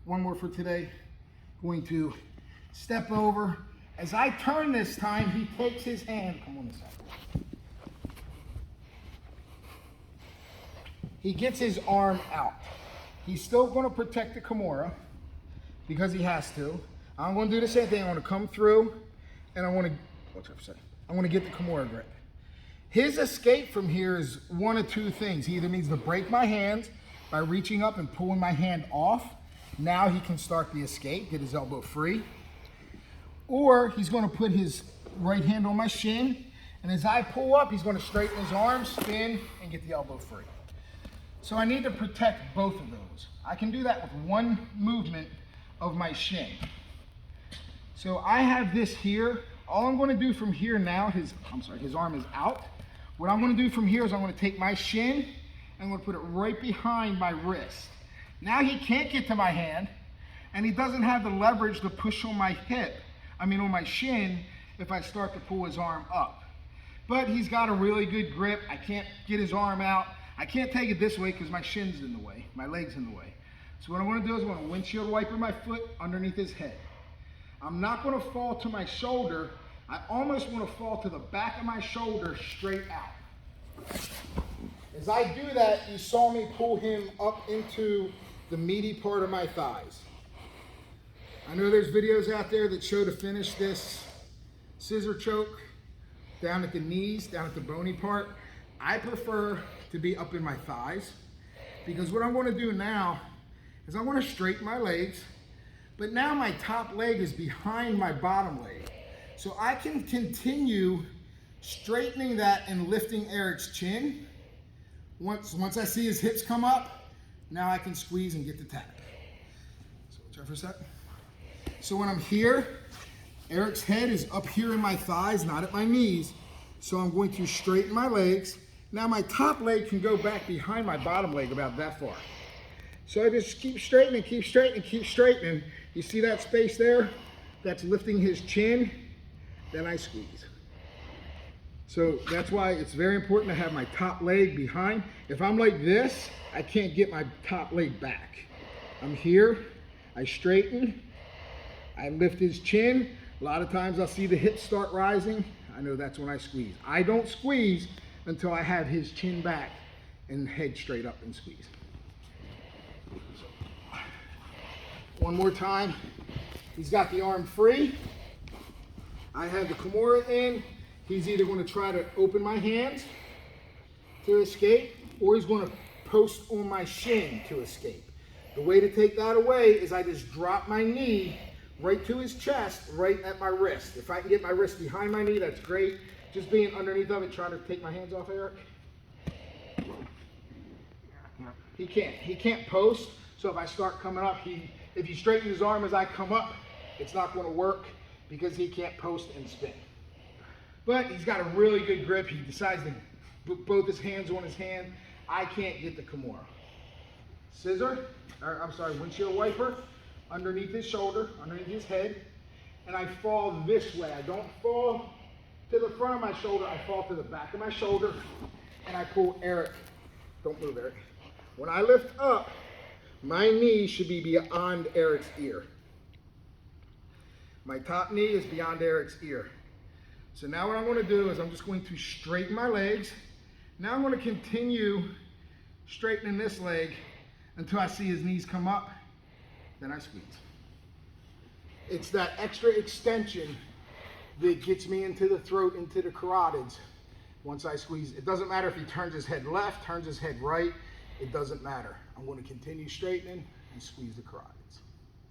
one more for today. Going to step over. As I turn this time, he takes his hand, come on this side. He gets his arm out. He's still going to protect the Kimura because he has to. I'm going to do the same thing. I want to come through and I want to get the Kimura grip. His escape from here is one of two things. He either needs to break my hand by reaching up and pulling my hand off. Now he can start the escape, get his elbow free. Or he's going to put his right hand on my shin, and as I pull up, he's going to straighten his arm, spin, and get the elbow free. So I need to protect both of those. I can do that with one movement of my shin. So I have this here. All I'm going to do from here now, his arm is out. What I'm going to do from here is I'm going to take my shin and I'm going to put it right behind my wrist. Now he can't get to my hand, and he doesn't have the leverage to push on my on my shin if I start to pull his arm up. But he's got a really good grip. I can't get his arm out. I can't take it this way because my shin's in the way, my leg's in the way. So what I want to do is I want to windshield wiper my foot underneath his head. I'm not going to fall to my shoulder. I almost want to fall to the back of my shoulder straight out. As I do that, you saw me pull him up into the meaty part of my thighs. I know there's videos out there that show to finish this scissor choke down at the knees, down at the bony part. I prefer to be up in my thighs because what I'm going to do now is I'm going to straighten my legs, but now my top leg is behind my bottom leg. So I can continue straightening that and lifting Eric's chin. Once I see his hips come up, now I can squeeze and get the tap. So try for a sec. So when I'm here, Eric's head is up here in my thighs, not at my knees. So I'm going to straighten my legs. Now my top leg can go back behind my bottom leg about that far. So I just keep straightening, keep straightening, keep straightening. You see that space there? That's lifting his chin. Then I squeeze. So that's why it's very important to have my top leg behind. If I'm like this, I can't get my top leg back. I'm here, I straighten, I lift his chin. A lot of times I'll see the hips start rising. I know that's when I squeeze. I don't squeeze until I have his chin back and head straight up and squeeze. So, one more time. He's got the arm free. I have the Kimura in. He's either going to try to open my hands to escape, or he's going to post on my shin to escape. The way to take that away is I just drop my knee right to his chest, right at my wrist. If I can get my wrist behind my knee, that's great. Just being underneath of it, trying to take my hands off Eric. He can't post, so if I start coming up, if he straightens his arm as I come up, it's not going to work because he can't post and spin. But he's got a really good grip. He decides to put both his hands on his hand. I can't get the Kimura. Windshield wiper underneath his shoulder, underneath his head, and I fall this way. I don't fall to the front of my shoulder, I fall to the back of my shoulder, and I pull Eric. Don't move, Eric. When I lift up, my knee should be beyond Eric's ear. My top knee is beyond Eric's ear. So now what I'm going to do is I'm just going to straighten my legs. Now I'm going to continue straightening this leg until I see his knees come up. Then I squeeze. It's that extra extension that gets me into the throat, into the carotids once I squeeze. It doesn't matter if he turns his head left, turns his head right. It doesn't matter. I'm going to continue straightening and squeeze the carotids.